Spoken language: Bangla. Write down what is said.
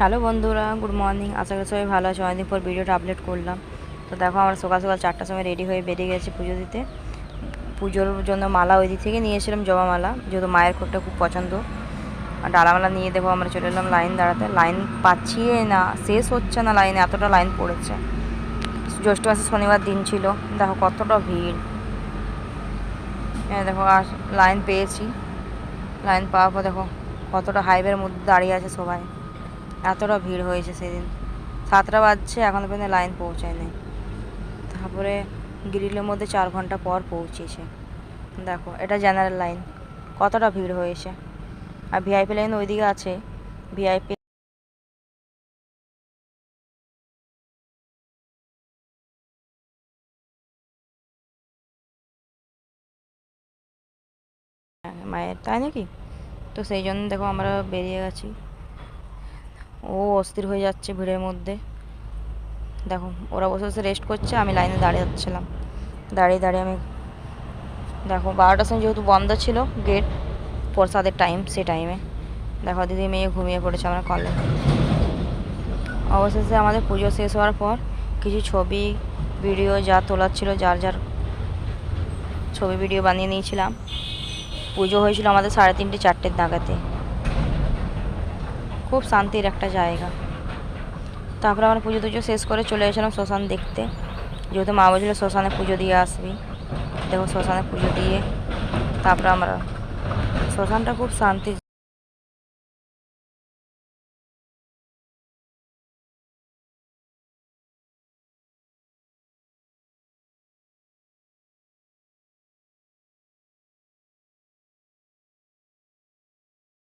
হ্যালো বন্ধুরা, গুড মর্নিং। আশা করি সবাই ভালো আছে। অনেকদিন পর ভিডিওটা আপলোড করলাম। তো দেখো, আমরা সকাল সকাল 4টার সময় রেডি হয়ে বেরিয়ে গেছি পুজো দিতে। পুজোর জন্য মালা ওই দিক থেকে নিয়েছিলাম, জবা মালা, যেহেতু মায়ের খুবটা খুব পছন্দ। আর ডালামালা নিয়ে দেখো আমরা চলে এলাম লাইন দাঁড়াতে। লাইন পাচ্ছি না, শেষ হচ্ছে না লাইনে, এতটা লাইন পড়েছে। জ্যৈষ্ঠ মাসে শনিবার দিন ছিল, দেখো কতটা ভিড়। হ্যাঁ দেখো, আর লাইন পেয়েছি। লাইন পাওয়ার পর দেখো কতটা হাইওয়ের মধ্যে দাঁড়িয়ে আছে সবাই। এতটা ভিড় হয়েছে সেদিন। 7টা বাজছে, এখনও পর্যন্ত লাইন পৌঁছায়নি। তারপরে গ্রিলের মধ্যে 4 ঘন্টা পর পৌঁছেছে। দেখো, এটা জেনারেল লাইন, কতটা ভিড় হয়েছে। আর ভিআইপি লাইন ওইদিকে আছে। ভিআইপি মায়ের, তাই নাকি? তো সেই জন্য দেখো আমরা বেরিয়ে গেছি। ও অস্থির হয়ে যাচ্ছে ভিড়ের মধ্যে। দেখো, ওরা বসে বসে রেস্ট করছে, আমি লাইনে দাঁড়িয়ে যাচ্ছিলাম। দাঁড়িয়ে দাঁড়িয়ে আমি দেখো 12টার সময় যেহেতু বন্ধ ছিল গেট, প্রসাদের টাইম, সে টাইমে দেখো দিদি মেয়ে ঘুমিয়ে পড়েছে আমার কলে। অবশেষে আমাদের পুজো শেষ হওয়ার পর কিছু ছবি ভিডিও যা তোলার ছিল, যার যার ছবি ভিডিও বানিয়ে নিয়েছিলাম। পুজো হয়েছিল আমাদের 3:30 4টের নাগাদে। খুব শান্তির একটা জায়গা। তারপরে আমরা পুজো টুজো শেষ করে চলে এসেছিলাম শ্মশান দেখতে, যেহেতু মা বলছিল শ্মশানে পুজো দিয়ে আসবি। দেখো, শ্মশানে পুজো দিয়ে তারপরে আমরা, শ্মশানটা খুব শান্তির